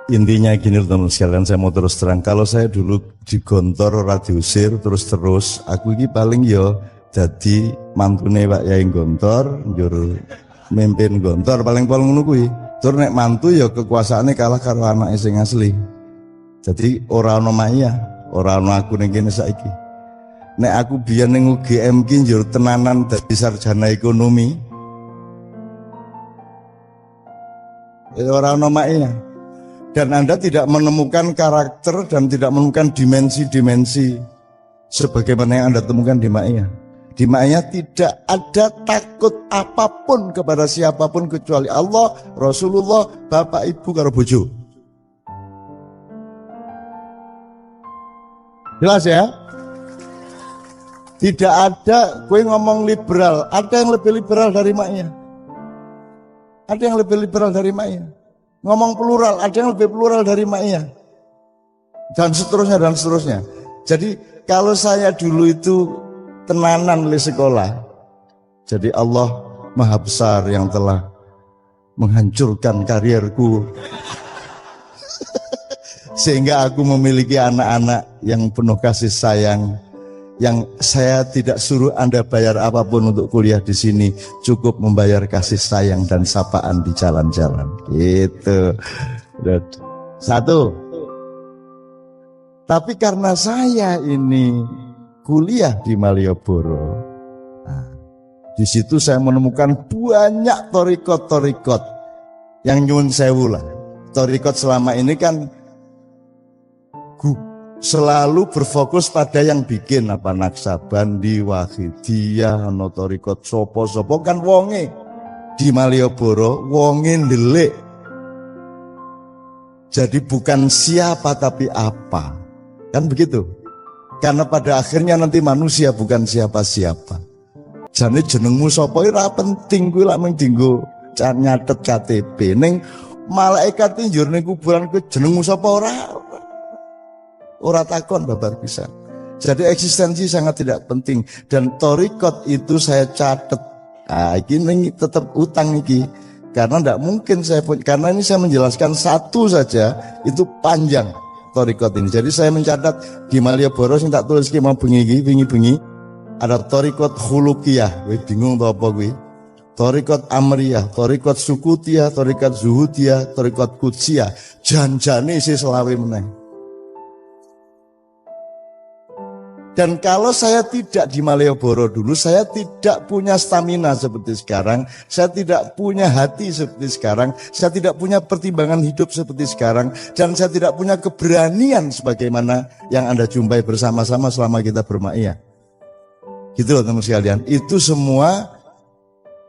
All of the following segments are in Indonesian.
Intinya gini teman sekalian, saya mau terus terang. Kalau saya dulu digontor, ora diusir terus, aku ini paling yo jadi mantune Pak Yai Gontor, njur mimpin Gontor paling ngono kuwi. Tur nek mantu ya kekuasaane kalah karo anake sing asli. Jadi ora ono maya, ora ono aku ning kene saiki. Nek aku biyen ning UGM ki njur tenanan dadi sarjana ekonomi. Ora ono maya. Dan Anda tidak menemukan karakter dan tidak menemukan dimensi-dimensi sebagaimana yang Anda temukan di Ma'iyah. Di Ma'iyah tidak ada takut apapun kepada siapapun kecuali Allah, Rasulullah, Bapak, Ibu, karo bojo. Jelas ya? Tidak ada, gue ngomong liberal, ada yang lebih liberal dari Ma'iyah. Ada yang lebih liberal dari Ma'iyah. Ngomong plural, ada yang lebih plural dari Ma'iyah. Dan seterusnya, dan seterusnya. Jadi kalau saya dulu itu tenanan di sekolah, jadi Allah Maha Besar yang telah menghancurkan karierku. Sehingga aku memiliki anak-anak yang penuh kasih sayang, yang saya tidak suruh Anda bayar apapun untuk kuliah di sini, cukup membayar kasih sayang dan sapaan di jalan-jalan. Gitu. Satu. Tapi karena saya ini kuliah di Malioboro, nah, di situ saya menemukan banyak torikot-torikot yang nyun sewu lah. Torikot selama ini kan selalu berfokus pada yang bikin apa Naksabandi, Wahidiyah, Notorikot, sopo-sopo kan wonge di Malioboro, wonge ndelik. Jadi bukan siapa tapi apa, kan begitu. Karena pada akhirnya nanti manusia bukan siapa-siapa. Jadi jenengmu sopo ora penting, kuwi lak mung dinggo nyatet KTP. Ning malaikat njur ning kuburan kuwi jenengmu sopo ora takon babar bisa. Jadi eksistensi sangat tidak penting. Dan torikot itu saya catet. Nah, ini tetap utang iki. Karena tidak mungkin saya punya. Karena ini saya menjelaskan satu saja, itu panjang torikot ini. Jadi saya mencatat di Malioboro yang tak tulis mau bengi. Ada torikot hulukiyah. Wih, bingung tuh apa gue. Torikot amriyah, torikot sukutiyah, torikot zuhudiyah, torikot kutsiyah. Janjane isi selawe meneh. Dan kalau saya tidak di Malioboro dulu, saya tidak punya stamina seperti sekarang, saya tidak punya hati seperti sekarang, saya tidak punya pertimbangan hidup seperti sekarang, dan saya tidak punya keberanian sebagaimana yang Anda jumpai bersama-sama selama kita bermaiyah. Gitu loh teman sekalian, itu semua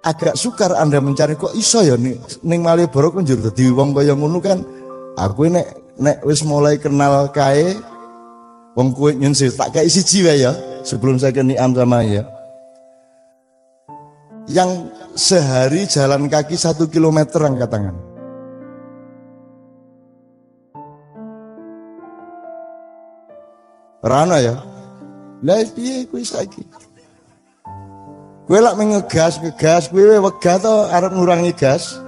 agak sukar Anda mencari, kok iso ya ning Malioboro kan njur dadi wong kaya ngono kan. Aku nek wis mulai kenal kae wong kuwi nyun tak kayak siji wae ya sebelum saya ke Niam sama ya. Yang sehari jalan kaki 1 kilometer angkat tangan. Rana ya. Lah piye kuwi saiki? Kowe lak ngegas kuwi wegah to arep ngurangi gas.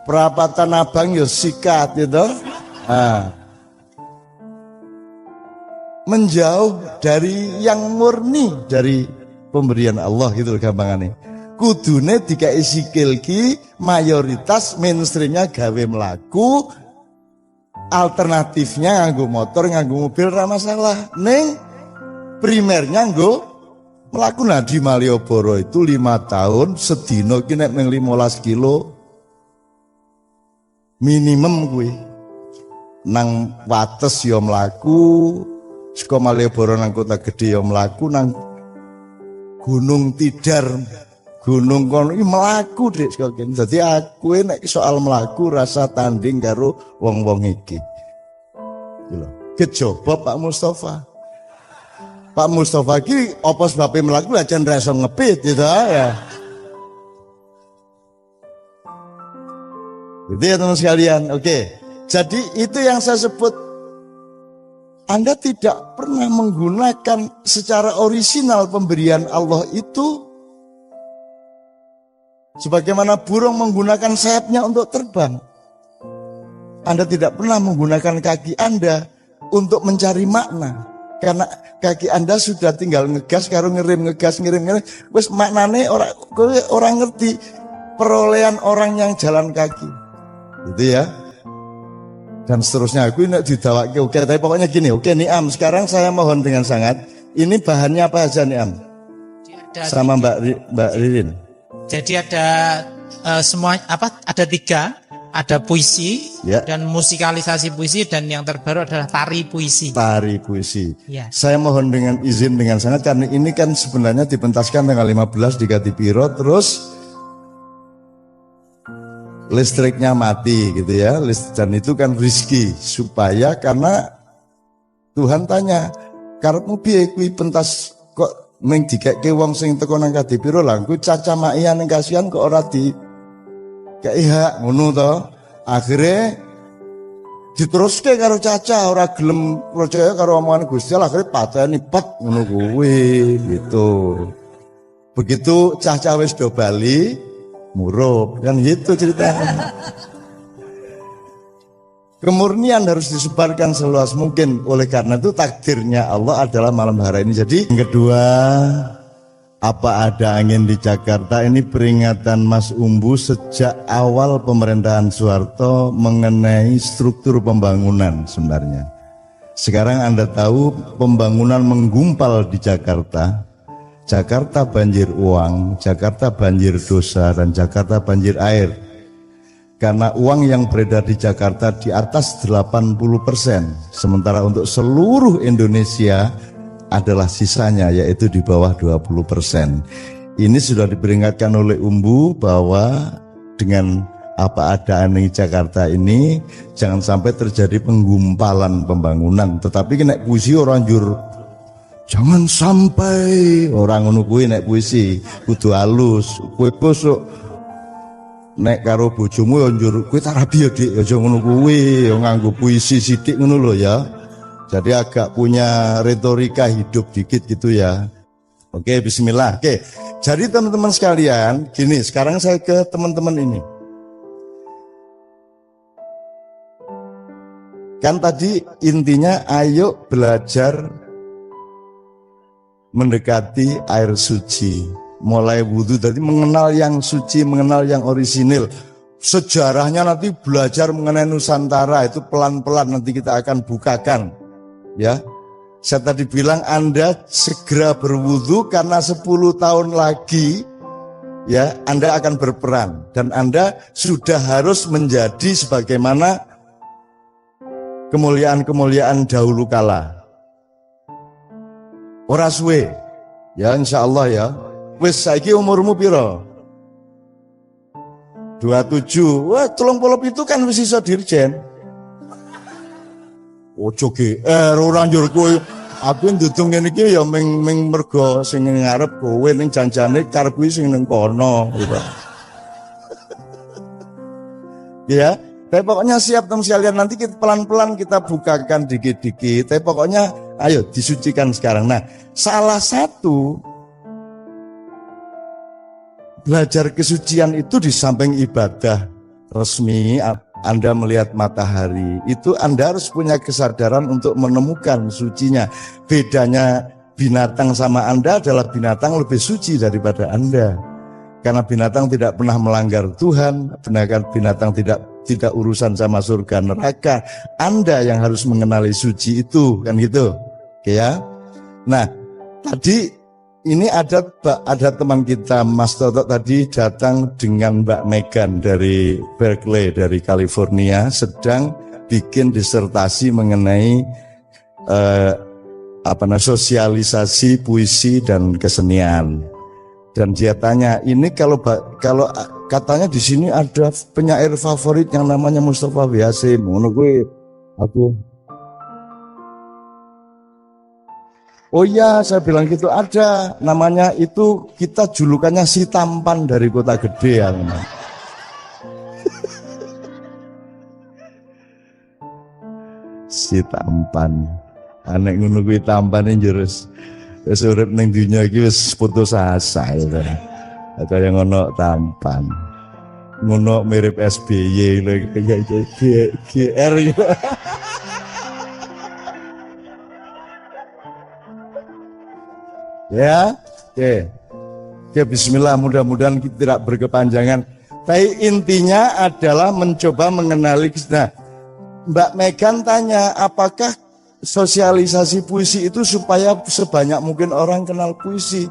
Perapatan abang yo sikat gitu. Nah, menjauh dari yang murni dari pemberian Allah gitu gampangannya. Kudune dikai sikil ki mayoritas mainstreamnya gawe melaku, alternatifnya nganggo motor, nganggo mobil ra masalah. Ning primernya nganggo melaku. Nah di Malioboro itu 5 tahun sedino ki nek mung 15 kilo minimum kuwi. Nang Wates yo mlaku, saka Malioboro nang Kota Gedhe yo mlaku, nang Gunung Tidar, gunung kono iki mlaku Dik saka kene. Dadi aku nek soal mlaku rasa tanding karo wong-wong iki. Iki lho, kejaba Pak Mustafa. Pak Mustafa iki apa sebabe mlaku lha jan ra iso ngepit gitu ya. Gitu ya teman sekalian, oke. Jadi itu yang saya sebut, Anda tidak pernah menggunakan secara orisinal pemberian Allah itu Sebagaimana burung menggunakan sayapnya untuk terbang. Anda tidak pernah menggunakan kaki Anda untuk mencari makna. Karena kaki Anda sudah tinggal ngegas karo ngirim, ngegas ngirim. Wes maknane orang ngerti perolehan orang yang jalan kaki. Gitu ya. Dan seterusnya aku ini didawake. Oke, tapi pokoknya gini. Oke, Niam, sekarang saya mohon dengan sangat. Ini bahannya apa aja Niam? Sama Mbak Ririn. Jadi ada semua ada 3. Ada puisi ya, dan musikalisasi puisi, dan yang terbaru adalah tari puisi. Tari puisi. Ya. Saya mohon dengan izin dengan sangat, karena ini kan sebenarnya dipentaskan tanggal 15 di Katipiro, terus listriknya mati gitu ya. Dan itu kan rizki, supaya karena Tuhan tanya, karepmu piye kuwi pentas kok ning dikeke wong sing teko nang Katipiro lah, ku caca makian ning kasihan kok ora di kayak ngono to. Akhirnya diteruske karo Caca, ora gelem percaya karo omongan Gusti Allah, akhirnya pateni pat ngono kuwi gitu. Begitu Caca wis do bali murup kan gitu ceritanya. Kemurnian harus disebarkan seluas mungkin. Oleh karena itu takdirnya Allah adalah malam hari ini. Jadi yang kedua, apa ada angin di Jakarta, ini peringatan Mas Umbu sejak awal pemerintahan Soeharto mengenai struktur pembangunan sebenarnya. Sekarang Anda tahu pembangunan menggumpal di Jakarta. Jakarta banjir uang, Jakarta banjir dosa, dan Jakarta banjir air. Karena uang yang beredar di Jakarta di atas 80%, sementara untuk seluruh Indonesia adalah sisanya, yaitu di bawah 20%. Ini sudah diperingatkan oleh Umbu bahwa dengan apa adaan di Jakarta ini jangan sampai terjadi penggumpalan pembangunan. Tetapi nek puisi orang jur, jangan sampai orang ngono kuwi nek puisi kudu halus. Kowe bosok nek karo bojomu yo njur kowe tak rabi ya Dik, aja ngono kuwi, yo nganggo puisi sithik ngono lho ya. Jadi agak punya retorika hidup dikit gitu ya. Oke, bismillah. Oke, jadi teman-teman sekalian, gini, sekarang saya ke teman-teman ini. Kan tadi intinya ayo belajar mendekati air suci. Mulai wudhu, jadi mengenal yang suci, mengenal yang orisinil. Sejarahnya nanti belajar mengenai Nusantara, itu pelan-pelan nanti kita akan bukakan. Ya, saya tadi bilang Anda segera berwudu karena 10 tahun lagi ya Anda akan berperan, dan Anda sudah harus menjadi sebagaimana kemuliaan-kemuliaan dahulu kala. Ora suwe ya, insya Allah ya. Wis saiki umurmu piro? 27. Wah, 37 kan wis iso dirjen. Ojo GR ora njur kowe. Aku ndudung ngene iki ya ming mergo sing ngarep kowe ning janjane karep kuwi sing ning kono gitu. Ya, tapi pokoknya siap teman sekalian, nanti kita pelan-pelan kita bukakan dikit-dikit. Tapi pokoknya ayo disucikan sekarang. Nah, salah satu belajar kesucian itu di samping ibadah resmi, Anda melihat matahari, itu Anda harus punya kesadaran untuk menemukan sucinya. Bedanya binatang sama Anda adalah binatang lebih suci daripada Anda. Karena binatang tidak pernah melanggar Tuhan, binatang tidak urusan sama surga neraka. Anda yang harus mengenali suci itu, kan gitu. Oke ya. Nah, tadi ini ada teman kita Mas Toto tadi datang dengan Mbak Megan dari Berkeley, dari California, sedang bikin disertasi mengenai sosialisasi puisi dan kesenian. Dan dia tanya, ini kalau katanya di sini ada penyair favorit yang namanya Mustafa B. Hasyim. Aku oh iya, saya bilang gitu, ada namanya itu, kita julukannya si tampan dari kota gede ya. Si tampan, anek ngono kuwi tampane jurus wis urip ning dunya iki wis putus asa gitu. Atau yang ngono tampan. Ngono mirip SBY lho kayak GR gitu. Ya, oke. Oke, bismillah, mudah-mudahan kita tidak berkepanjangan. Tapi intinya adalah mencoba mengenali. Nah, Mbak Megan tanya, apakah sosialisasi puisi itu supaya sebanyak mungkin orang kenal puisi?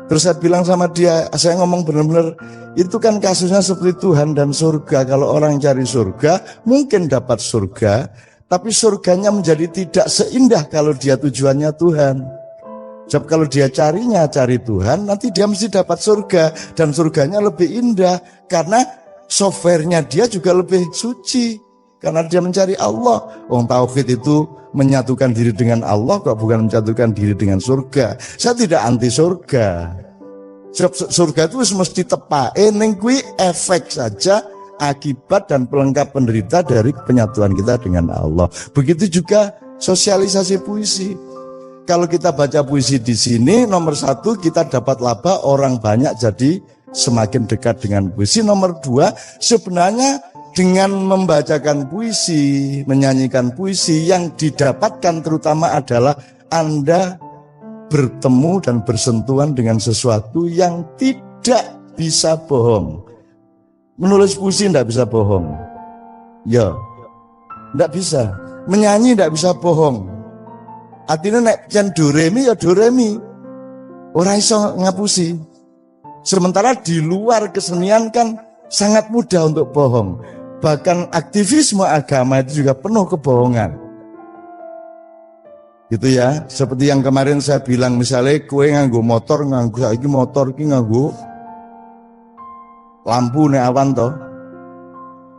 Terus saya bilang sama dia, saya ngomong benar-benar, itu kan kasusnya seperti Tuhan dan surga. Kalau orang cari surga, mungkin dapat surga, tapi surganya menjadi tidak seindah kalau dia tujuannya Tuhan. Sebab kalau dia cari Tuhan, nanti dia mesti dapat surga. Dan surganya lebih indah, karena softwarenya dia juga lebih suci. Karena dia mencari Allah. Tauhid itu menyatukan diri dengan Allah, kok bukan menyatukan diri dengan surga. Saya tidak anti surga. Sebab surga itu mesti tepak. Ning kuwi efek saja, akibat dan pelengkap penderita dari penyatuan kita dengan Allah. Begitu juga sosialisasi puisi. Kalau kita baca puisi di sini, nomor satu kita dapat laba, orang banyak jadi semakin dekat dengan puisi. Nomor dua, sebenarnya dengan membacakan puisi, menyanyikan puisi, yang didapatkan terutama adalah Anda bertemu dan bersentuhan dengan sesuatu yang tidak bisa bohong. Menulis puisi tidak bisa bohong. Ya, tidak bisa. Menyanyi tidak bisa bohong. Artinya nek jan do re mi ya do re mi. Ora iso ngapusi. Sementara di luar kesenian kan sangat mudah untuk bohong. Bahkan aktivisme agama itu juga penuh kebohongan. Gitu ya. Seperti yang kemarin saya bilang, misalnya kowe nganggo motor, saiki motor ki nganggo lampu nek awan toh.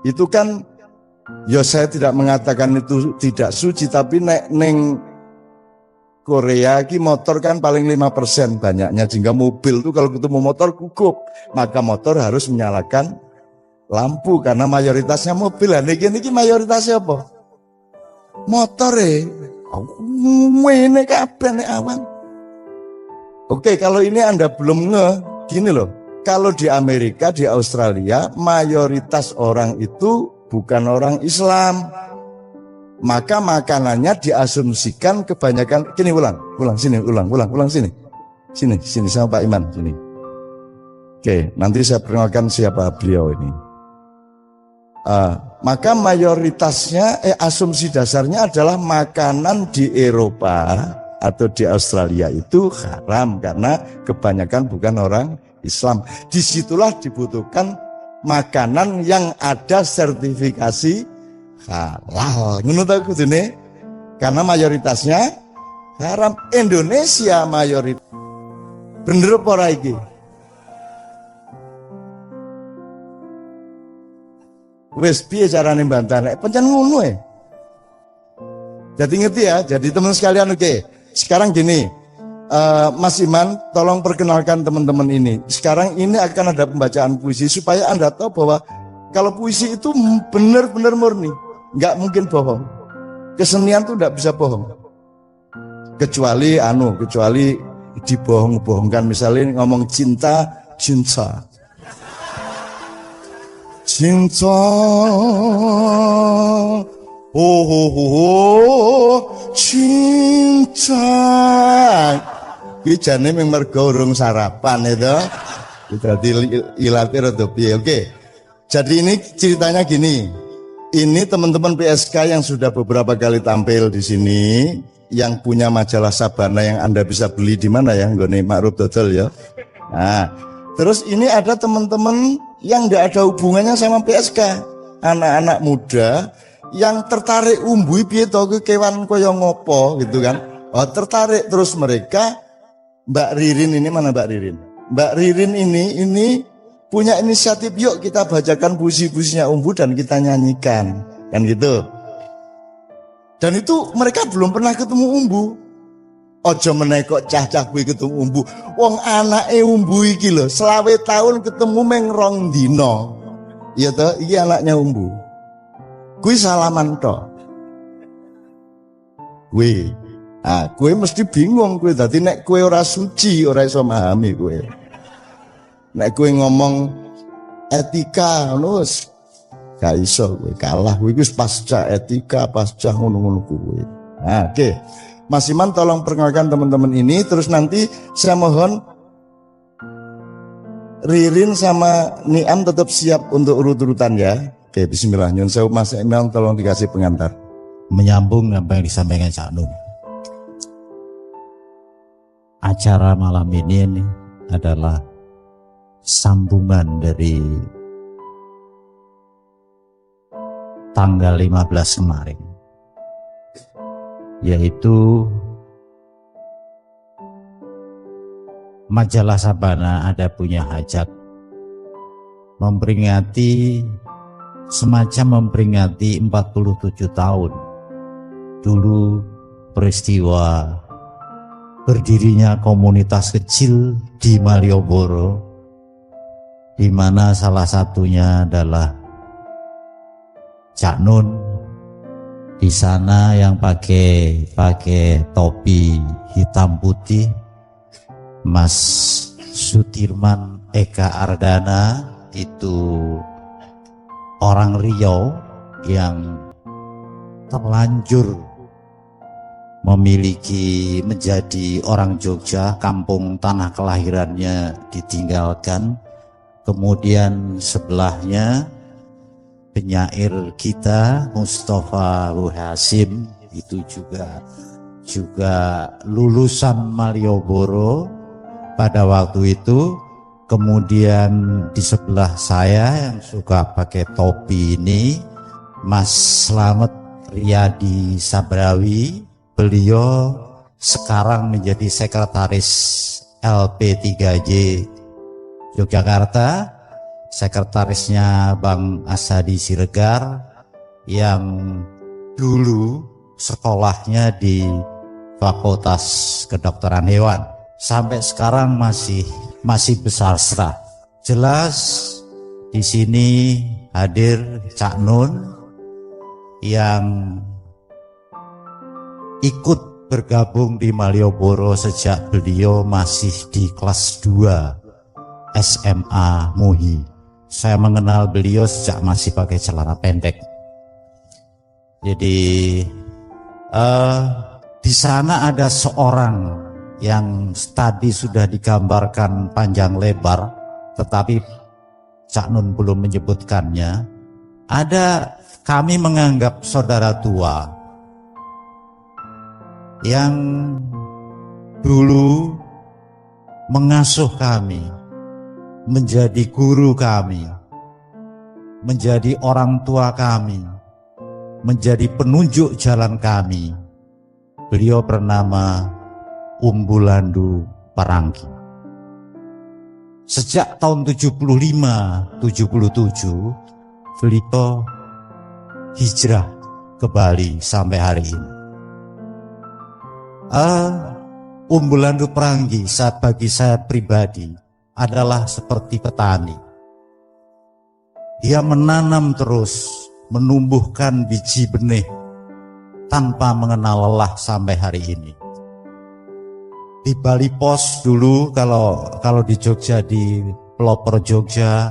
Itu kan ya saya tidak mengatakan itu tidak suci, tapi nek neng Korea ki motor kan paling 5% banyaknya, sehingga mobil tuh kalau ketemu motor gugup, maka motor harus menyalakan lampu karena mayoritasnya mobil. Lah niki mayoritasnya apa? Motor ngene kabeh nek awan. Oke, kalau ini Anda belum gini loh. Kalau di Amerika, di Australia, mayoritas orang itu bukan orang Islam. Maka makanannya diasumsikan kebanyakan, ulang sini sama Pak Iman sini. Oke, nanti saya perkenalkan siapa beliau ini. Maka mayoritasnya asumsi dasarnya adalah makanan di Eropa atau di Australia itu haram karena kebanyakan bukan orang Islam. Disitulah dibutuhkan makanan yang ada sertifikasi halal, ngono ta kudune, karena mayoritasnya haram. Indonesia mayoritas. Bener apa ora iki? Wes piye carane bantah nek pancen ngono e. Jadi ngerti ya, jadi teman sekalian oke. Sekarang gini, Mas Iman tolong perkenalkan teman-teman ini. Sekarang ini akan ada pembacaan puisi supaya Anda tahu bahwa kalau puisi itu benar-benar murni. Nggak mungkin bohong. Kesenian tuh nggak bisa bohong. Kecuali dibohong-bohongkan. Misalnya ngomong cinta. Cinta. Cinta. Iki jane mung mergo urung sarapan itu. Dadi ilate rada piye. Oke. Jadi ini ceritanya gini. Ini teman-teman PSK yang sudah beberapa kali tampil di sini, yang punya majalah Sabana yang Anda bisa beli di mana ya, nggone Ma'ruf Dodol ya. Nah, terus ini ada teman-teman yang nggak ada hubungannya sama PSK, anak-anak muda yang tertarik umbui piye to kewan koyo ngopo gitu kan. Oh, tertarik terus mereka. Mbak Ririn ini mana Mbak Ririn? Mbak Ririn ini punya inisiatif, yuk kita bacakan puisi-puisinya Umbu dan kita nyanyikan, kan gitu. Dan itu mereka belum pernah ketemu Umbu. Ojo meneh kok cah-cah kuwi ketemu Umbu. Wong anake Umbu iki lho, 20 tahun ketemu meng rong dina. Iya toh, iki anaknya Umbu. Kuwi salaman tok. Kuwi mesti bingung kuwi, dadi nek kowe ora suci ora iso memahami kowe. Nek kowe ngomong etika ngono wis gak iso kowe kalah. Kowe wis pasca etika, pasca ngono-ngono kowe. Nah, oke. Mas Iman tolong perkenalkan teman-teman ini, terus nanti saya mohon Ririn sama Niam tetap siap untuk urut-urutan ya. Oke, bismillah. Nyun sewu Mas Iman tolong dikasih pengantar. Menyambung apa yang disampaikan Cak Nun. Acara malam ini adalah sambungan dari tanggal 15 kemarin, yaitu majalah Sabana ada punya hajat semacam memperingati 47 tahun dulu peristiwa berdirinya komunitas kecil di Malioboro, di mana salah satunya adalah Cak Nun di sana yang pakai topi hitam putih, Mas Sutirman Eka Ardana itu orang Riau yang terlanjur menjadi orang Jogja, kampung tanah kelahirannya ditinggalkan. Kemudian sebelahnya penyair kita Mustafa Hasim itu juga lulusan Malioboro pada waktu itu. Kemudian di sebelah saya yang suka pakai topi ini Mas Slamet Riyadi Sabrawi. Beliau sekarang menjadi sekretaris LP3J Yogyakarta, sekretarisnya Bang Asadi Siregar yang dulu sekolahnya di Fakultas Kedokteran Hewan, sampai sekarang masih besar. Jelas di sini hadir Cak Nun yang ikut bergabung di Malioboro sejak beliau masih di kelas 2 SMA MUHI. Saya mengenal beliau sejak masih pakai celana pendek. Jadi di sana ada seorang yang tadi sudah digambarkan panjang lebar, tetapi Cak Nun belum menyebutkannya. Kami menganggap saudara tua yang dulu mengasuh kami, menjadi guru kami, menjadi orang tua kami, menjadi penunjuk jalan kami. Beliau bernama Umbulandu Paranggi. Sejak tahun 75-77 beliau hijrah ke Bali sampai hari ini. Umbulandu Paranggi bagi saya pribadi adalah seperti petani. Dia menanam terus, menumbuhkan biji benih tanpa mengenal lelah sampai hari ini. Di Bali Pos dulu, kalau di Jogja, di pelopor Jogja,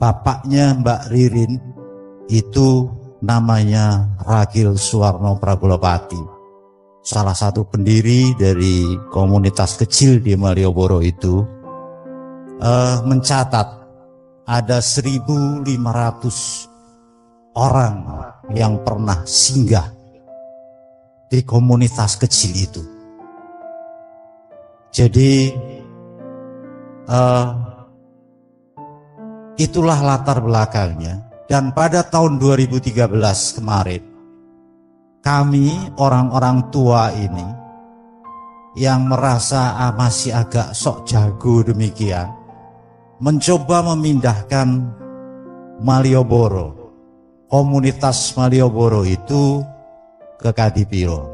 bapaknya Mbak Ririn itu namanya Ragil Suwarno Pragolopati, salah satu pendiri dari komunitas kecil di Malioboro itu, mencatat ada 1.500 orang yang pernah singgah di komunitas kecil itu. Jadi itulah latar belakangnya. Dan pada tahun 2013 kemarin, kami orang-orang tua ini yang merasa masih agak sok jago demikian, mencoba memindahkan Malioboro, komunitas Malioboro itu ke Kadipiro.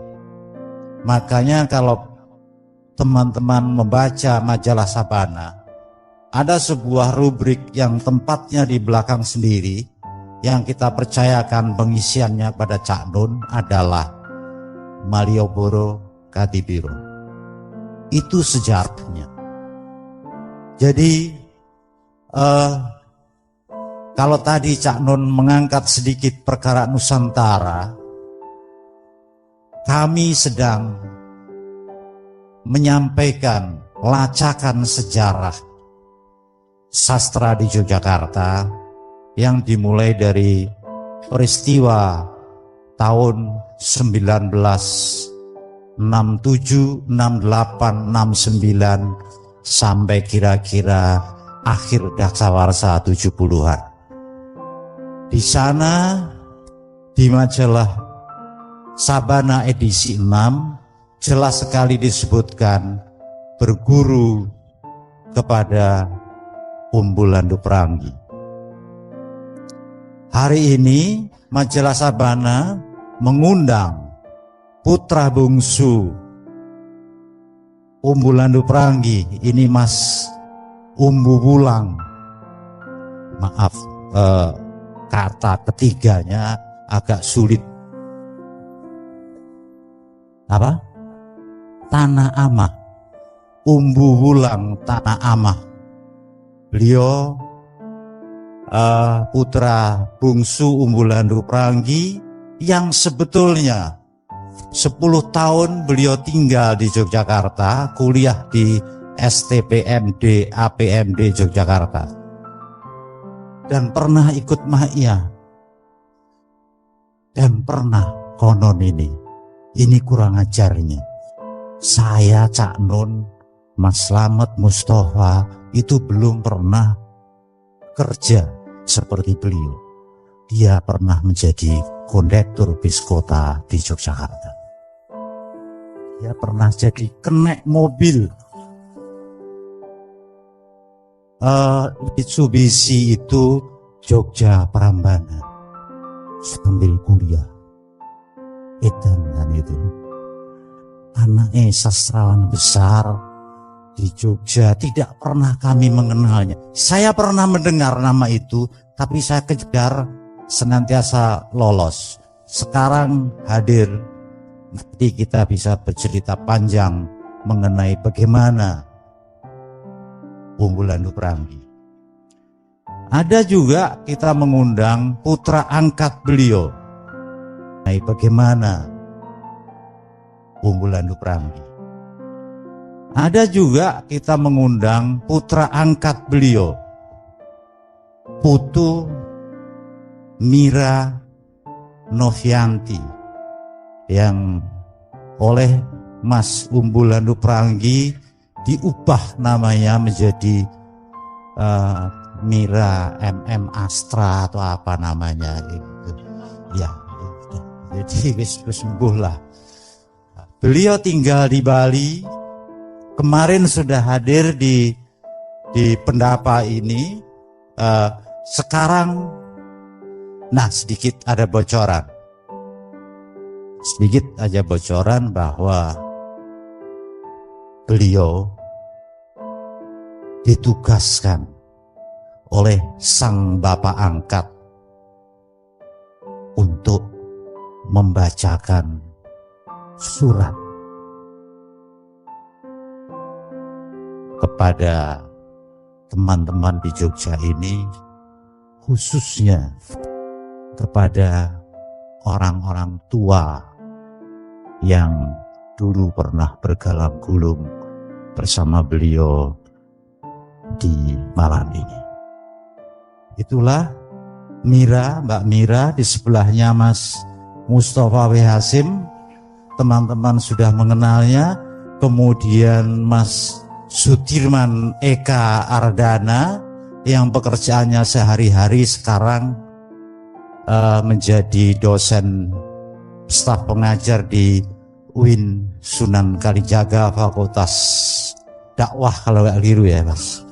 Makanya kalau teman-teman membaca majalah Sabana, ada sebuah rubrik yang tempatnya di belakang sendiri, yang kita percayakan pengisiannya pada Cak Nun adalah Malioboro Kadipiro. Itu sejarahnya. Jadi kalau tadi Cak Nun mengangkat sedikit perkara Nusantara, kami sedang menyampaikan lacakan sejarah sastra di Yogyakarta yang dimulai dari peristiwa tahun 1967, 68, 69 sampai kira-kira akhir dasawarsa 70-an. Di sana di majalah Sabana edisi 6 jelas sekali disebutkan berguru kepada Umbulandu Pranggi. Hari ini majalah Sabana mengundang putra bungsu Umbulandu Pranggi, ini Mas Umbu Wulang. Maaf, kata ketiganya agak sulit. Apa? Tanah Amah. Umbu Wulang Tanah Amah. Beliau putra bungsu Umbulandu Pranggi yang sebetulnya 10 tahun beliau tinggal di Yogyakarta, kuliah di STPMD APMD Yogyakarta, dan pernah ikut Mahia, dan pernah konon ini kurang ajarnya, saya Cak Nun, Mas Slamet, Mustafa itu belum pernah kerja seperti beliau. Dia pernah menjadi kondektur bis kota di Yogyakarta. Dia pernah jadi kenek mobil Mitsubishi itu Jogja Prambanan sambil kuliah. Edan kan itu. Anaknya sastrawan besar di Jogja, tidak pernah kami mengenalnya. Saya pernah mendengar nama itu, tapi saya kejar senantiasa lolos. Sekarang hadir, nanti kita bisa bercerita panjang mengenai bagaimana Umbulandu Pranggi. Ada juga kita mengundang putra angkat beliau, mengenai bagaimana Umbulandu Pranggi. Ada juga kita mengundang putra angkat beliau, Putu Mira Novianti, yang oleh Mas Umbulandu Pranggi diubah namanya menjadi Mira MM Astra atau apa namanya gitu. Ya, gitu. Jadi wis sembuh lah. Beliau tinggal di Bali. Kemarin sudah hadir di pendapa ini. Sekarang, nah sedikit ada bocoran. Sedikit aja bocoran bahwa beliau ditugaskan oleh sang bapak angkat untuk membacakan surat kepada teman-teman di Jogja ini, khususnya kepada orang-orang tua yang dulu pernah bergalang gulung bersama beliau di malam ini. Itulah Mira, Mbak Mira, di sebelahnya Mas Mustafa W. Hasim, teman-teman sudah mengenalnya. Kemudian Mas Sudirman Eka Ardana yang pekerjaannya sehari-hari sekarang menjadi dosen staf pengajar di UIN Sunan Kalijaga, Fakultas Dakwah kalau nggak keliru ya Mas.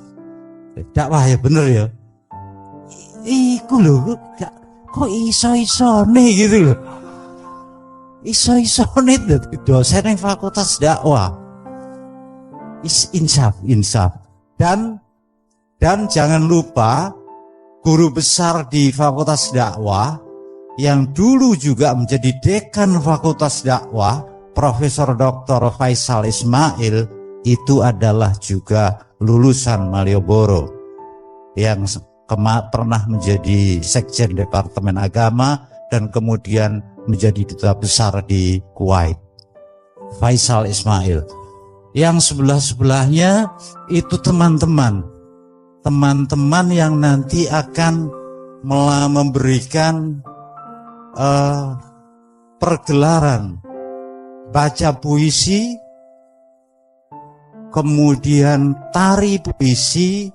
Dakwah ya bener ya. Iku loh, kok iso-isone gitu loh. Iso-isone dosen Fakultas Dakwah. Insaf. Dan jangan lupa guru besar di Fakultas Dakwah yang dulu juga menjadi dekan Fakultas Dakwah, Profesor Dr. Faisal Ismail, itu adalah juga lulusan Malioboro yang pernah menjadi Sekjen Departemen Agama dan kemudian menjadi duta besar di Kuwait, Faisal Ismail. Yang sebelah-sebelahnya itu teman-teman yang nanti akan memberikan pergelaran baca puisi, kemudian tari puisi,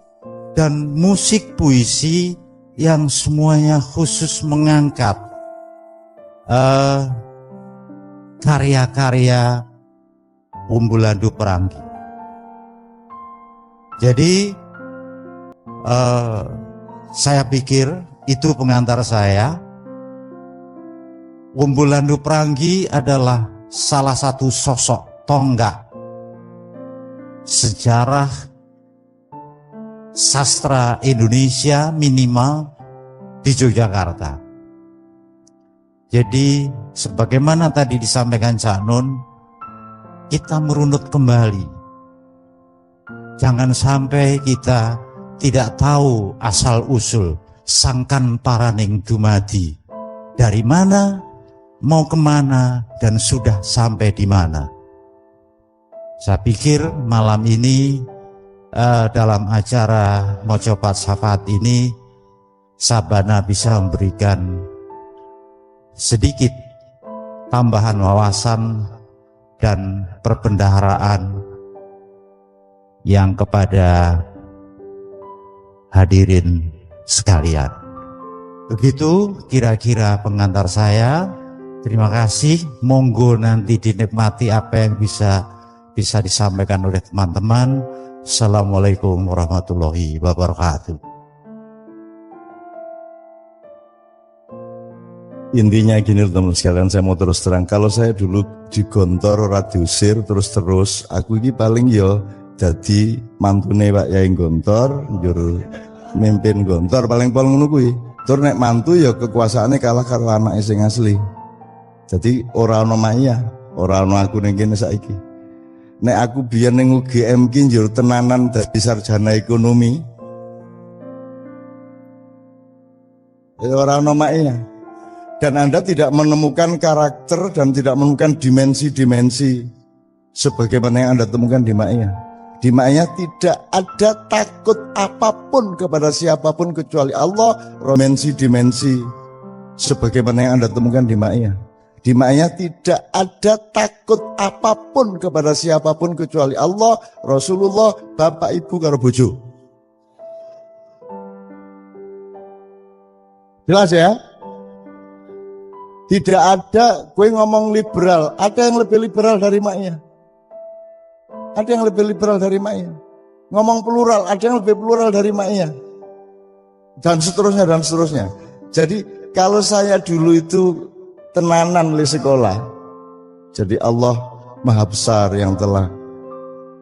dan musik puisi yang semuanya khusus mengangkat karya-karya Umbulandu Peranggi. Jadi saya pikir itu pengantar saya. Umbulandu Peranggi adalah salah satu sosok tonggak sejarah sastra Indonesia minimal di Yogyakarta. Jadi sebagaimana tadi disampaikan Cak Nun, kita merunut kembali. Jangan sampai kita tidak tahu asal usul sangkan paraning dumadi. Dari mana, mau kemana, dan sudah sampai di mana. Saya pikir malam ini dalam acara Mojopat Syafaat ini Sabana bisa memberikan sedikit tambahan wawasan dan perbendaharaan yang kepada hadirin sekalian. Begitu kira-kira pengantar saya. Terima kasih. Monggo nanti dinikmati apa yang bisa disampaikan oleh teman-teman. Assalamualaikum warahmatullahi wabarakatuh. Intinya gini teman sekalian, saya mau terus terang. Kalau saya dulu digontor ora diusir terus aku ini paling yo jadi mantune Pak Yai Gontor, njur mimpin Gontor paling ngono kuwi. Tur nek mantu ya kekuasaane kalah karo anake sing asli. Jadi ora ono maya, ora ono aku ning kene saiki. Nek aku biyen ning UGM ki njur tenanan dadi sarjana ekonomi. Ya ora ono maya. Dan Anda tidak menemukan karakter dan tidak menemukan dimensi-dimensi sebagaimana yang Anda temukan di Ma'iyah. Di Ma'iyah tidak ada takut apapun kepada siapapun kecuali Allah. Dimensi-dimensi sebagaimana yang Anda temukan di Ma'iyah. Di Ma'iyah tidak ada takut apapun kepada siapapun kecuali Allah, Rasulullah, bapak ibu karo bojo. Jelas ya? Tidak ada, gue ngomong liberal, ada yang lebih liberal dari Ma'iyah. Ada yang lebih liberal dari Ma'iyah. Ngomong plural, ada yang lebih plural dari Ma'iyah. Dan seterusnya, dan seterusnya. Jadi kalau saya dulu itu tenanan di sekolah, jadi Allah Maha Besar yang telah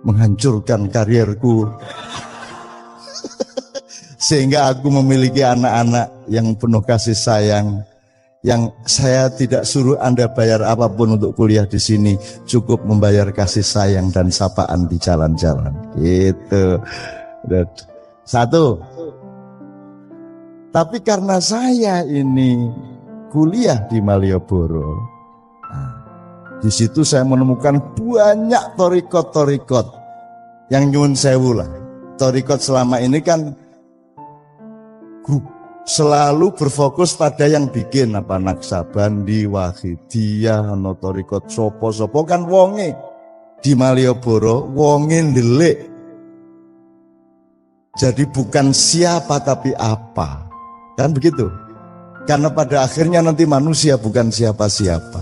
menghancurkan karierku. Sehingga aku memiliki anak-anak yang penuh kasih sayang, yang saya tidak suruh Anda bayar apapun untuk kuliah di sini, cukup membayar kasih sayang dan sapaan di jalan-jalan. Gitu. Satu. Tapi karena saya ini kuliah di Malioboro, di situ saya menemukan banyak torikot-torikot yang nyuwun sewu lah. Torikot selama ini kan grup selalu berfokus pada yang bikin apa Naksabandi, Wahidiyah, Notorikot, sopo-sopo kan wonge di Malioboro, wonge ndelik. Jadi bukan siapa tapi apa, kan begitu? Karena pada akhirnya nanti manusia bukan siapa-siapa.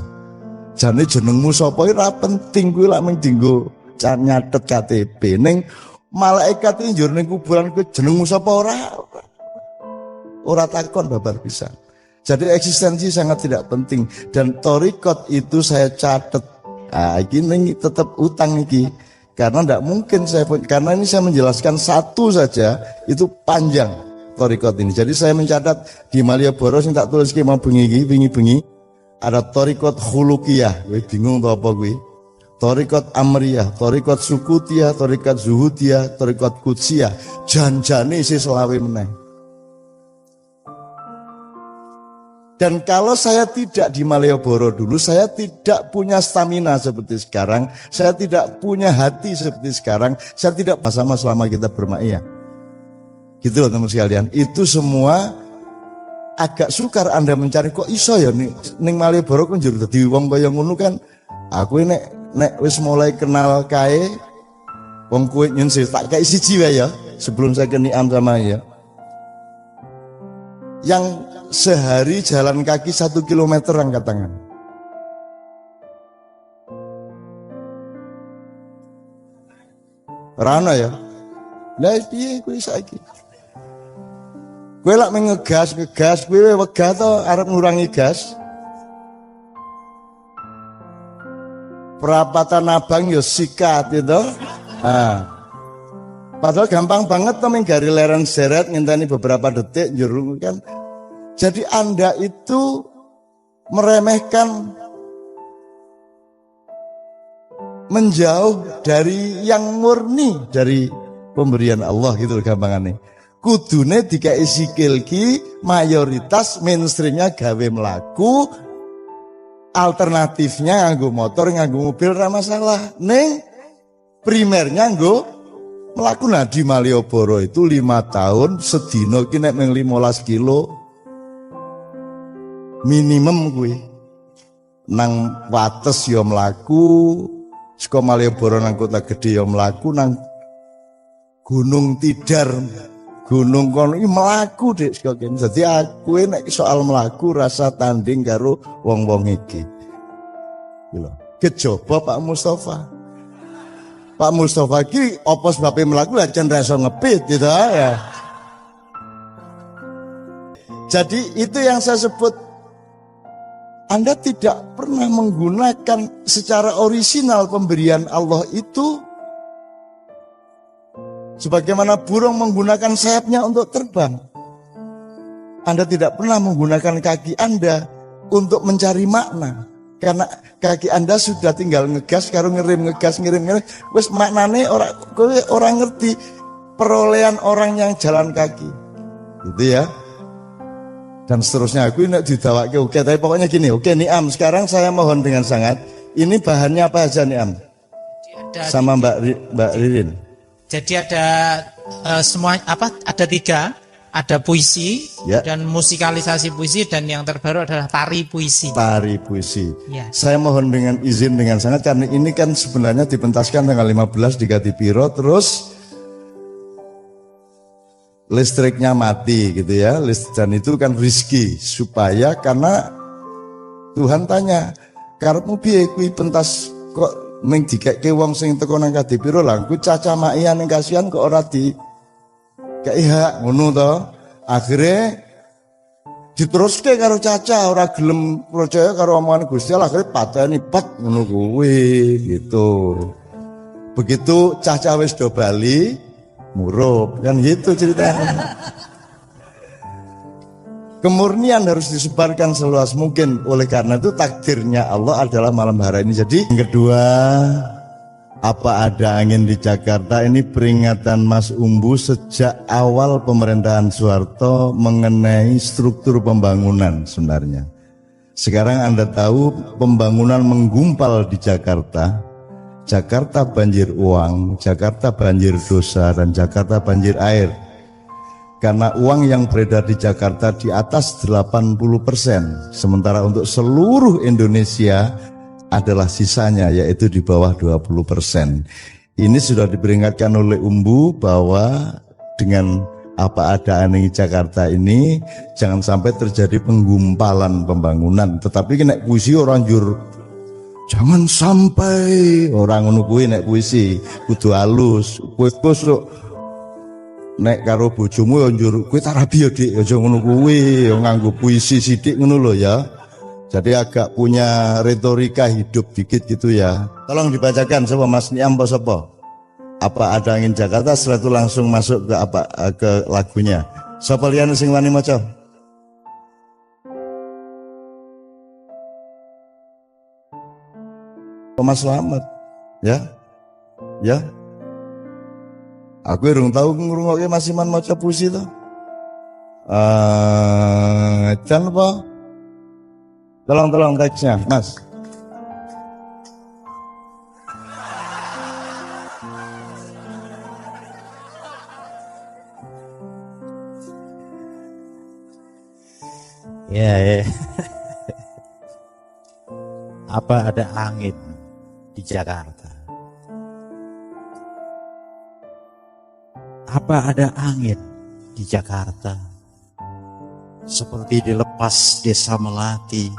Jane jenengmu sopo ora penting, kuwi lak mung dienggo nyatet KTP. Ning malaikat iki njur ning kuburan kuwi jenengmu sapa ora takon babar bisa. Jadi eksistensi sangat tidak penting. Dan torikot itu saya catat. Ini tetap utang iki. Karena tidak mungkin karena ini saya menjelaskan satu saja itu panjang torikot ini. Jadi saya mencatat di Malioboro sing tak tulis mau bengi ada torikot khulukiyah. Gue bingung tuh apa gue. Thariqat Amriyah, Thariqat Sukutiyah, Thariqat Zuhudiyah, Thariqat Qudsiyah. Janjane isih selawe meneh. Dan kalau saya tidak di Malioboro dulu, saya tidak punya stamina seperti sekarang, saya tidak punya hati seperti sekarang, saya tidak bersama selama kita bermaiyah. Gitu loh teman sekalian, itu semua agak sukar Anda mencari, kok iso ya ning Malioboro kan njur dadi wong kaya ngono kan. Aku nek wis mulai kenal kae wong kuwi nyun tak kae siji wae ya sebelum saya ke Niam sama ya. Yang sehari jalan kaki 1 kilometer angkat tangan. Rana ya. Lah piye kuwi saiki? Kowe lak ngegas, kowe wegah to arep ngurangi gas. Perapatan abang yo sikat itu. Padahal gampang banget to menggari leren seret ngenteni beberapa detik njur kan. Jadi Anda itu meremehkan, menjauh dari yang murni dari pemberian Allah gitu gampangannya. Kudune dikai sikil ki mayoritas mainstreamnya gawe melaku, alternatifnya nganggo motor, nganggo mobil ra masalah. Ning primernya nganggo melaku. Nah di Malioboro itu 5 tahun sedina ki nek mung 15 kilo minimum kuwi. Nang Wates ya mlaku, saka Malioboro nang Kota Gedhe ya mlaku, nang Gunung Tidar, gunung kono iki mlaku Dik saka kene. Dadi aku nek soal mlaku rasa tanding karo wong-wong iki. Iki lho, kejaba Pak Mustafa. Pak Mustafa ki apa sebabe mlaku lah jan ra iso ngepit gitu ya. Jadi itu yang saya sebut, Anda tidak pernah menggunakan secara orisinal pemberian Allah itu sebagaimana burung menggunakan sayapnya untuk terbang. Anda tidak pernah menggunakan kaki Anda untuk mencari makna. Karena kaki Anda sudah tinggal ngegas karo ngirim, ngegas ngirim. Wes maknane orang ngerti perolehan orang yang jalan kaki. Gitu ya. Dan seterusnya aku ini didawake oke, tapi pokoknya gini, oke Niam, sekarang saya mohon dengan sangat, ini bahannya apa aja Niam? Sama Mbak Ririn. Jadi ada semua ada 3, ada puisi ya, dan musikalisasi puisi, dan yang terbaru adalah tari puisi. Tari puisi. Ya. Saya mohon dengan izin dengan sangat, karena ini kan sebenarnya dipentaskan tanggal 15 di Gatipiro, terus listriknya mati gitu ya, dan itu kan rizki, supaya karena Tuhan tanya, karepmu piye kuwi pentas kok ning dikeke wong sing teko nang Kadipiro lah, ku caca makian ning kasihan kok ora di kei hak ngono to. Akhire diteruske karo caca, ora gelem percaya karo omongan Gusti Allah, akhire pateni pat ngono kuwi gitu. Begitu caca wis do bali murup kan gitu ceritanya. Kemurnian harus disebarkan seluas mungkin. Oleh karena itu takdirnya Allah adalah malam hari ini. Jadi yang kedua, apa ada angin di Jakarta, ini peringatan Mas Umbu sejak awal pemerintahan Soeharto mengenai struktur pembangunan sebenarnya. Sekarang Anda tahu pembangunan menggumpal di Jakarta. Jakarta banjir uang, Jakarta banjir dosa, dan Jakarta banjir air. Karena uang yang beredar di Jakarta di atas 80%, sementara untuk seluruh Indonesia adalah sisanya, yaitu di bawah 20%. Ini sudah diperingatkan oleh Umbu bahwa dengan apa adaan di Jakarta ini jangan sampai terjadi penggumpalan pembangunan. Tetapi kena puisi orang jur, jangan sampai orang ngono kuwi nek puisi kudu halus. Kowe bosok nek karo bojomu yo njur kowe tak rabi yo Dik, aja ngono kuwi, yo nganggo puisi sithik ngono lho ya. Jadi agak punya retorika hidup dikit gitu ya. Tolong dibacakan sapa Mas Niam apa sapa? Apa ada angin Jakarta, setelah itu langsung masuk ke ke lagunya. Sapa liyane sing wani maca? Mas Slamet. Ya, ya. Aku urung tahu ngrungokke Mas Iman maca puisi to. Jan apa? Tolong teksnya, Mas. Ya. Apa ada angin di Jakarta? Apa ada angin di Jakarta? Seperti dilepas desa Melati.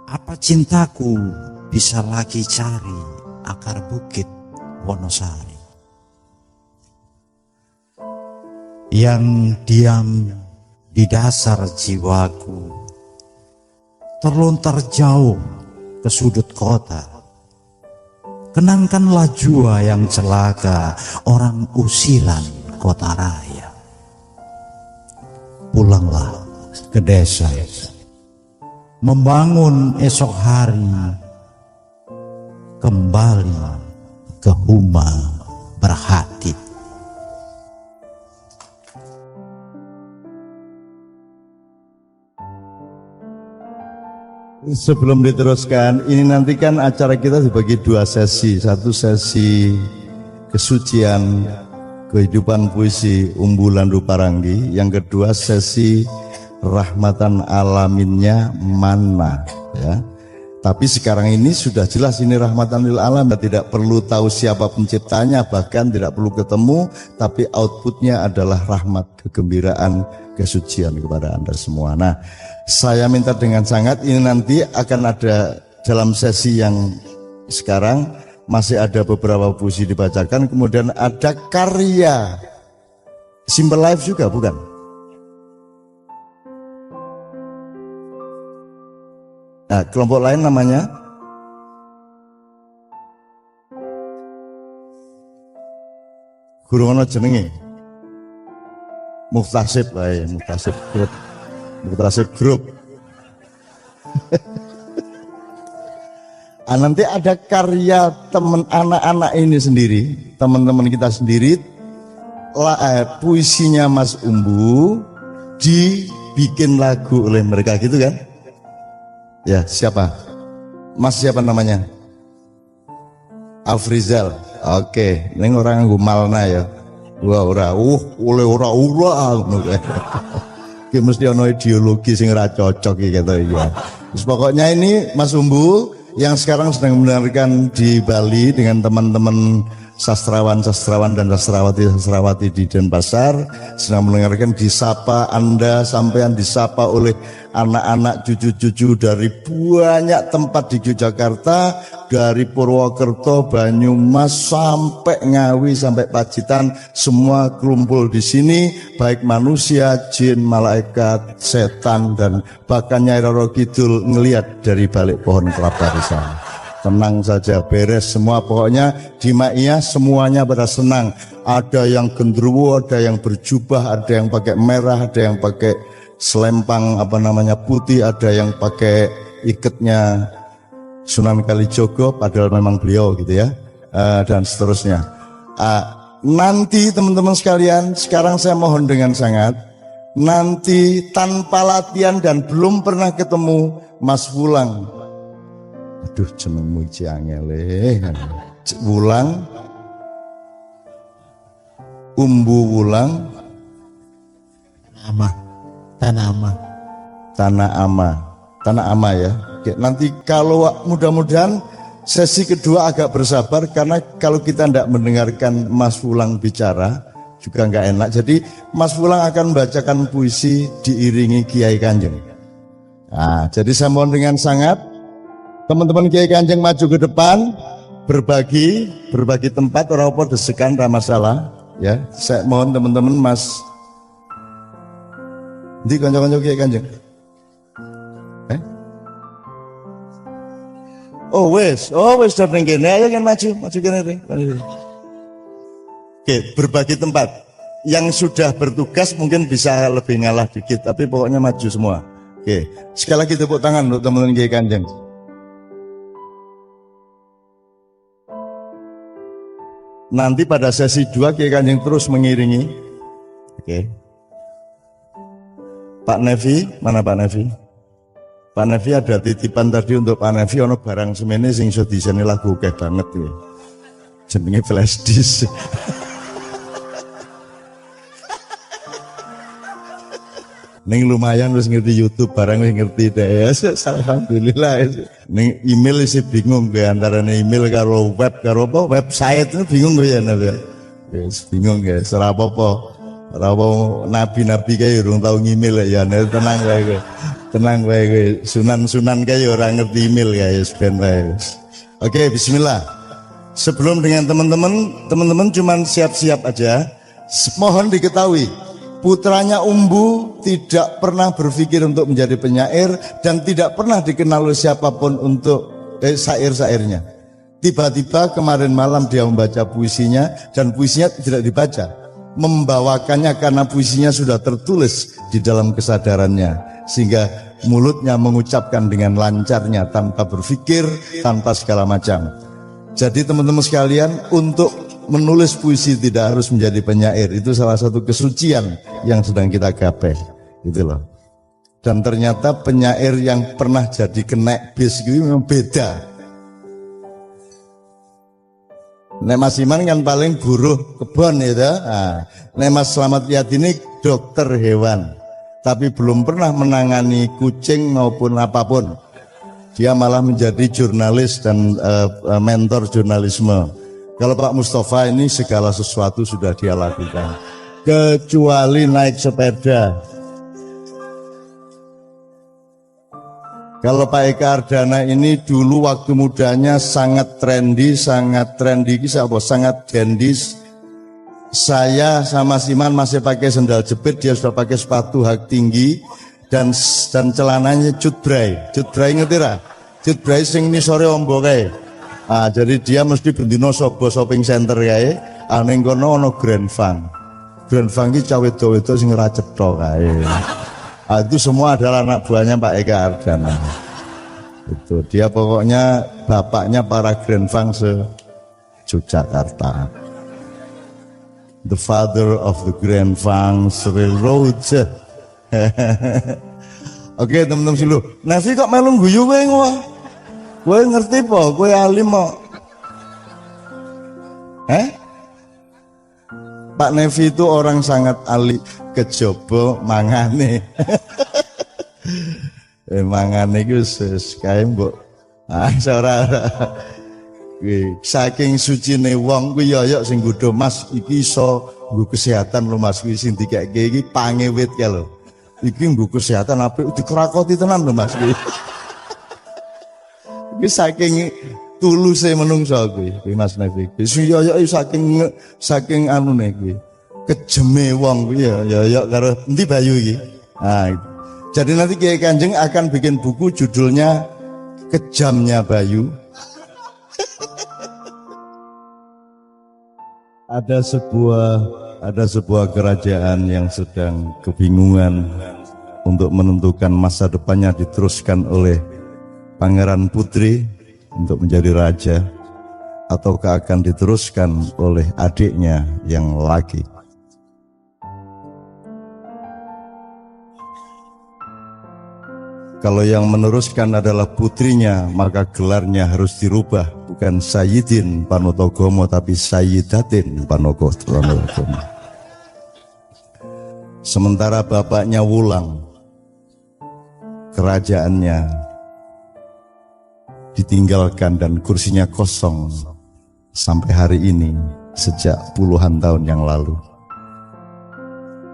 Apa cintaku bisa lagi cari akar bukit Wonosari? Yang diam di dasar jiwaku terlontar jauh ke sudut kota. Kenangkanlah jua yang celaka, orang usilan kota raya. Pulanglah ke desa, membangun esok hari, kembali ke Huma berhati. Sebelum diteruskan, ini nanti kan acara kita dibagi dua sesi. Satu sesi kesucian kehidupan puisi Umbulan Ruparanggi, yang kedua sesi rahmatan alaminnya mana, ya. Tapi sekarang ini sudah jelas ini rahmatan lil alam, tidak perlu tahu siapa penciptanya, bahkan tidak perlu ketemu, tapi outputnya adalah rahmat, kegembiraan, kesucian kepada Anda semua. Nah, saya minta dengan sangat, ini nanti akan ada dalam sesi yang sekarang masih ada beberapa puisi dibacakan, kemudian ada karya Simple Life juga, bukan? Nah, kelompok lain namanya Gurungono jenenge Muftasib, Muftasib Group. Nanti ada karya teman anak-anak ini sendiri, teman-teman kita sendiri, puisinya Mas Umbu dibikin lagu oleh mereka, gitu kan? Ya, siapa? Mas siapa namanya? Afrizal. Oke, ini orang Gumalna ya. Ora, oleh ora. Ki mesti ana ideologi sing ora cocok iki gitu ya. Terus pokoknya ini Mas Umbu yang sekarang sedang mendengarkan di Bali dengan teman-teman sastrawan dan sastrawati di Denpasar, sedang mendengarkan disapa Anda, sampean disapa oleh anak-anak cucu-cucu dari banyak tempat di Yogyakarta, dari Purwokerto, Banyumas sampai Ngawi sampai Pacitan, semua kumpul di sini, baik manusia, jin, malaikat, setan, dan bahkan Nyai Roro Kidul ngelihat dari balik pohon kelapa di sana. Tenang saja, beres semua, pokoknya di Maia semuanya pada senang. Ada yang gendruwo, ada yang berjubah, ada yang pakai merah, ada yang pakai selempang putih, ada yang pakai iketnya Sunan Kalijogo, padahal memang beliau gitu ya, dan seterusnya. Nanti teman-teman sekalian, sekarang saya mohon dengan sangat, nanti tanpa latihan dan belum pernah ketemu Mas Wulang. Aduh, jenengmu iki angele. Wulang, Umbu Wulang, Tanah Ama ya. Oke, nanti kalau mudah-mudahan sesi kedua agak bersabar, karena kalau kita tidak mendengarkan Mas Wulang bicara juga nggak enak. Jadi Mas Wulang akan membacakan puisi diiringi Kiai Kanjeng. Nah, jadi saya mohon dengan sangat, teman-teman Kiai Kanjeng maju ke depan, berbagi tempat, orang apa desekan, tak masalah ya. Saya mohon teman-teman Mas di kanca-kanca Kiai Kanjeng. Oh wes dateng kene, ayo kan maju kene. Oke, berbagi tempat. Yang sudah bertugas mungkin bisa lebih ngalah dikit, tapi pokoknya maju semua. Oke, sekali lagi tepuk tangan untuk teman-teman Kiai Kanjeng. Nanti pada sesi 2 Kiai Kanjeng terus mengiringi. Oke. Pak Nevi, mana Pak Nevi? Pak Nevi ada titipan tadi untuk Pak Nevi, ono barang semene sing iso diseni lagu akeh banget ya. Jenenge flash disk. Ning lumayan wis ngerti YouTube barang wis ngerti deh ya. Alhamdulillah. Ning email sih bingung gue antara email karo web karo apa website itu bingung gue ya nabi. Yes, bingung ya. Serah apa nabi-nabi kayak urung tau email ya. Tenang wae gue. Tenang wae gue. Sunan-sunan kayak orang ngerti email guys. Ben wae. Oke, bismillah. Sebelum dengan teman-teman cuman siap-siap aja. Mohon diketahui, putranya Umbu tidak pernah berpikir untuk menjadi penyair dan tidak pernah dikenal oleh siapapun untuk syair-syairnya. Tiba-tiba kemarin malam dia membaca puisinya dan puisinya tidak dibaca. Membawakannya karena puisinya sudah tertulis di dalam kesadarannya. Sehingga mulutnya mengucapkan dengan lancarnya tanpa berpikir, tanpa segala macam. Jadi teman-teman sekalian, untuk menulis puisi tidak harus menjadi penyair. Itu salah satu kesucian yang sedang kita gapai, gitu loh. Dan ternyata penyair yang pernah jadi kenek bis itu memang beda. Nek Mas Iman kan paling buruh kebon ya, nah, Nek Mas Slamet Yadi ini dokter hewan, tapi belum pernah menangani kucing maupun apapun. Dia malah menjadi jurnalis dan mentor jurnalisme. Kalau Pak Mustafa ini segala sesuatu sudah dia lakukan, kecuali naik sepeda. Kalau Pak Eka Ardana ini dulu waktu mudanya sangat trendy sangat dendis. Saya sama Siman masih pakai sendal jepit, dia sudah pakai sepatu hak tinggi dan celananya cutbray ngerti ra? Cutbray sing ni sore ombo kae. Jadi dia mesti bendino sobo shopping center kae, ning kono ono Grand Fang. Grand Fang ki cawe wedo sing ora cetha kae. Itu semua adalah anak buahnya Pak Eka Ardana. Itu dia pokoknya bapaknya para Grand Fang se-Yogyakarta. The father of the Grand Fang Railroad. Oke teman-teman silu. Nevi kok melu guyu kowe ngono? Kowe ngerti po? Kowe alim mo? Pak Nevi itu orang sangat ahli kejaba mangane. Mangane iku wis kae mbok. Ora. Saking sucine wong kuwi ya sing nggodho Mas iki iso nggo kesehatan lho Mas kuwi sing dikeke iki pangewit ya lho. Iki nggo kesehatan apik dikerakoti tenan lho Mas kuwi. Iki saking tuluse menungso kuwi Mas Nevi. Wis ya saking anune kuwi. Kejeme wong kuwi ya karo endi Bayu iki. Jadi nanti Kiai Kanjeng akan bikin buku judulnya Kejamnya Bayu. Ada sebuah kerajaan yang sedang kebingungan untuk menentukan masa depannya, diteruskan oleh Pangeran Putri untuk menjadi raja ataukah akan diteruskan oleh adiknya yang laki. Kalau yang meneruskan adalah putrinya, maka gelarnya harus dirubah, bukan Sayyidin Panotogomo tapi Sayyidatin Panotogomo. Sementara bapaknya Wulang, kerajaannya ditinggalkan dan kursinya kosong sampai hari ini sejak puluhan tahun yang lalu.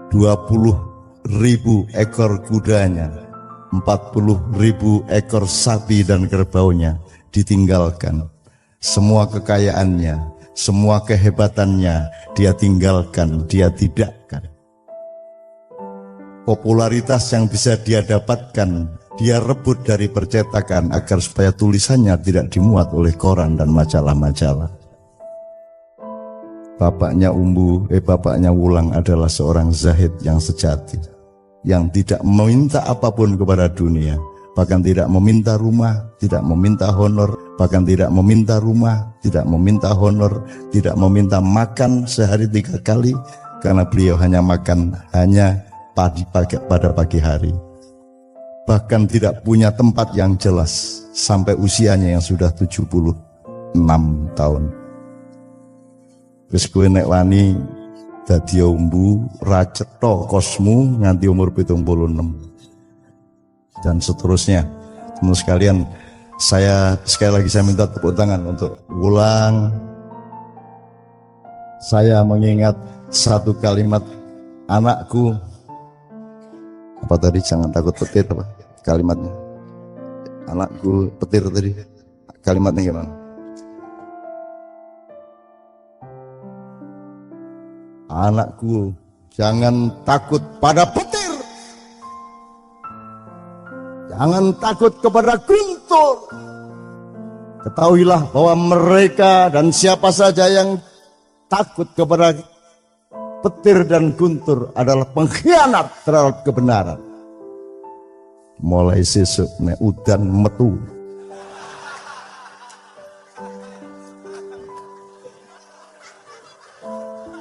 20.000 ekor kudanya, 40.000 ekor sapi dan kerbaunya ditinggalkan. Semua kekayaannya, semua kehebatannya dia tinggalkan, dia tidakkan. Popularitas yang bisa dia dapatkan, dia rebut dari percetakan agar supaya tulisannya tidak dimuat oleh koran dan majalah-majalah. Bapaknya Wulang adalah seorang zahid yang sejati, yang tidak meminta apapun kepada dunia, bahkan tidak meminta rumah, tidak meminta honor, bahkan tidak meminta rumah, tidak meminta honor, tidak meminta makan sehari 3 kali, karena beliau hanya makan pada pagi hari. Bahkan tidak punya tempat yang jelas sampai usianya yang sudah 76 tahun. Wis kowe nek wani dadi umbu ra cetha kosmu nganti umur 76 dan seterusnya. Teman sekalian, sekali lagi saya minta tepuk tangan untuk ulang. Saya mengingat satu kalimat anakku, apa tadi, jangan takut petir, apa kalimatnya, anakku petir tadi, kalimatnya gimana? Anakku, jangan takut pada petir, jangan takut kepada guntur. Ketahuilah bahwa mereka dan siapa saja yang takut kepada petir dan guntur adalah pengkhianat terhadap kebenaran. Mulai sesuk nek udan metu,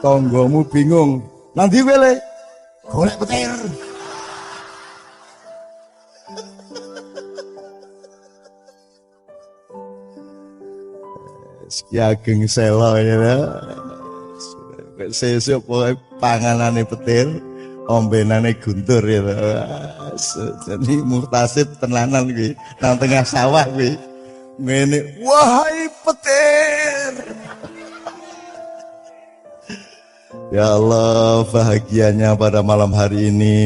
tonggomu bingung, nanti wele golek petir. Ki Ageng Sela ya. Sesuk pokoke panganane petir, ombenane guntur ya. Jadi Murtasid tenanan kuwi nang tengah sawah kuwi. Ngene, wahai petir. Ya Allah, bahagianya pada malam hari ini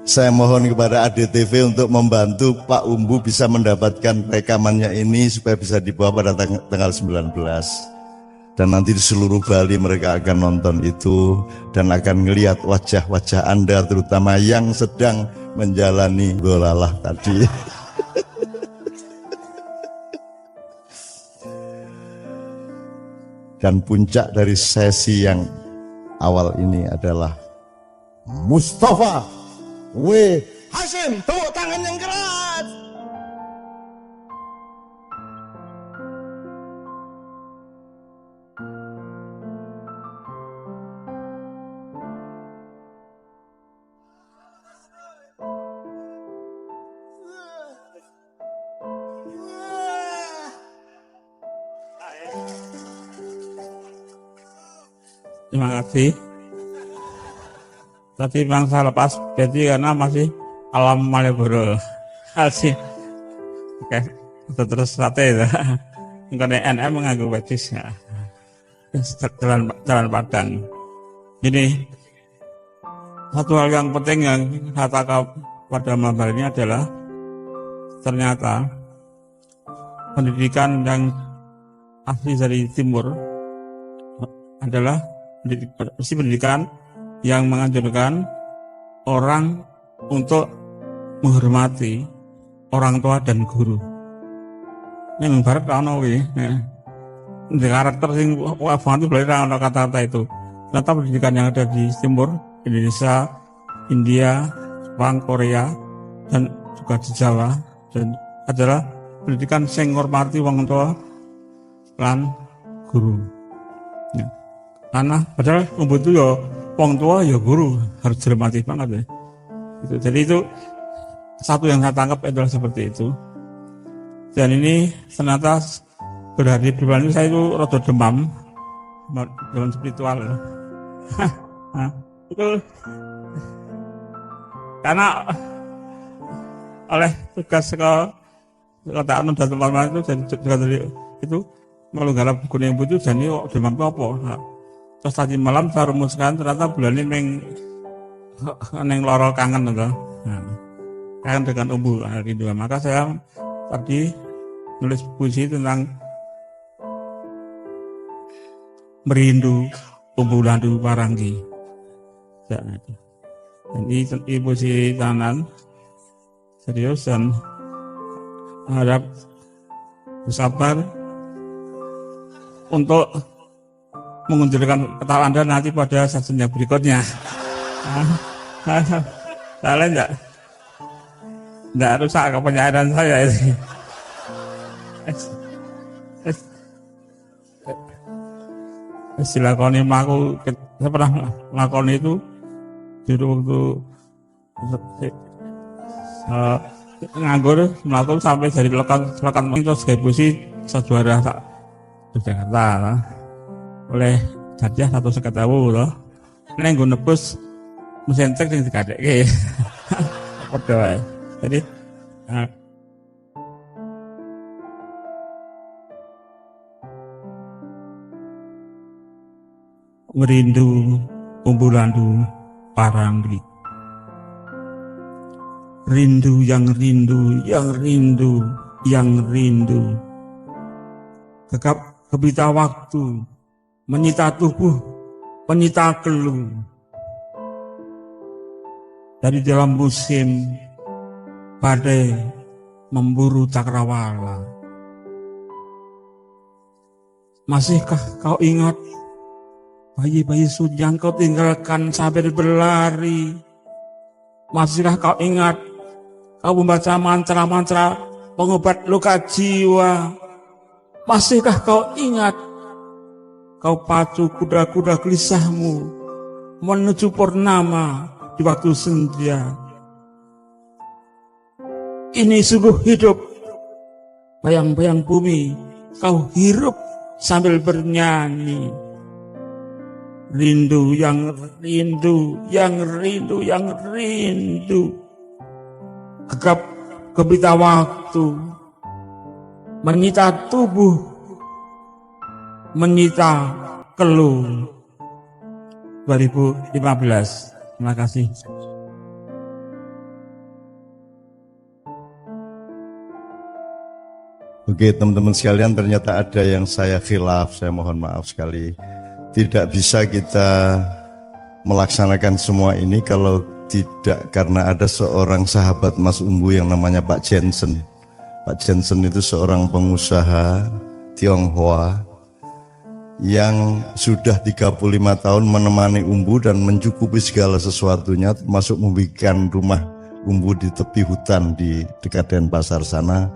saya mohon kepada ADTV untuk membantu Pak Umbu bisa mendapatkan rekamannya ini supaya bisa dibawa pada tanggal 19. Dan nanti di seluruh Bali mereka akan nonton itu dan akan melihat wajah-wajah Anda terutama yang sedang menjalani dolalah tadi. Dan puncak dari sesi yang awal ini adalah Mustafa W. Hasyim. Tepuk tangan yang keras. Terima kasih. Tadi bangsa lepas jadi karena masih alam Malioboro. Asih. Oke, terus sate itu. Karena NM mengganggu betis ya. Jalan Padang. Jadi satu hal yang penting yang saya tangkap pada malam hari ini adalah ternyata pendidikan yang asli dari timur adalah pendidikan yang menganjurkan orang untuk menghormati orang tua dan guru. Ini membarat kalau di karakter sing banget belajar kata-kata itu. Ternyata pendidikan yang ada di timur, Indonesia, India, Jepang, Korea, dan juga di Jawa dan adalah pendidikan sing menghormati orang tua lan guru. Ya. Karena padahal membutuh ya wong tua ya guru harus dihormati banget ya. Itu. Jadi itu satu yang saya tangkap adalah seperti itu. Dan ini ternyata berhari bulan saya itu rada demam spiritual. Nah, itu karena oleh tugas kota Anu dan teman-teman itu dan juga dari itu melunggarap gunung butuh dan ini demam apa. Nah, terus tadi malam saya rumuskan ternyata bulan ini neng loro kangen gitu. Nah, kangen dengan umbu hari kedua. Maka saya tadi nulis puisi tentang merindu umbu landu Paranggi. Dan ini puisi tahanan serius dan harap bersabar untuk mengunjulkan ketawa Anda nanti pada sesi yang berikutnya. Salah enggak? Nggak rusak kepercayaan saya ini. Silakoni aku, saya pernah melakukan itu dulu waktu nganggur melakukan sampai dari lekan terus kayak puisi sejuara tak Jakarta oleh hadiah 150.000 loh. Neng gue nebus mesin cek yang dikadek apa jadi merindu umbulandu paranggi, rindu yang rindu yang rindu yang rindu, gegap gebita waktu menyita tubuh penyita keluh. Dari dalam musim badai memburu cakrawala, masihkah kau ingat bayi-bayi yang kau tinggalkan sambil berlari? Masihkah kau ingat kau membaca mantra-mantra pengobat luka jiwa? Masihkah kau ingat kau pacu kuda-kuda gelisahmu menuju purnama di waktu senja? Ini sungguh hidup, bayang-bayang bumi kau hirup sambil bernyanyi. Rindu yang rindu yang rindu yang rindu, gegap gebita waktu menyita tubuh menyita keluh. 2015. Terima kasih. Oke teman-teman sekalian, ternyata ada yang saya khilaf, saya mohon maaf sekali. Tidak bisa kita melaksanakan semua ini kalau tidak karena ada seorang sahabat Mas Umbu yang namanya Pak Jensen. Pak Jensen itu seorang pengusaha Tionghoa yang sudah 35 tahun menemani Umbu dan mencukupi segala sesuatunya, termasuk membikin rumah Umbu di tepi hutan di dekat Denpasar sana,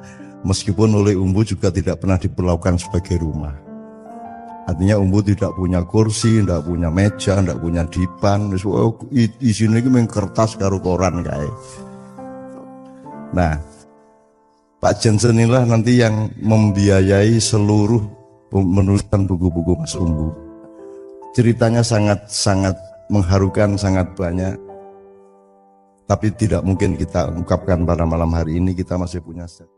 meskipun oleh Umbu juga tidak pernah diperlakukan sebagai rumah. Artinya Umbu tidak punya kursi, tidak punya meja, tidak punya dipan, di sini memang kertas karo koran kayak. Nah, Pak Jensen inilah nanti yang membiayai seluruh menuliskan buku-buku Mas Umbu. Ceritanya sangat mengharukan, sangat banyak. Tapi tidak mungkin kita ungkapkan pada malam hari ini, kita masih punya set.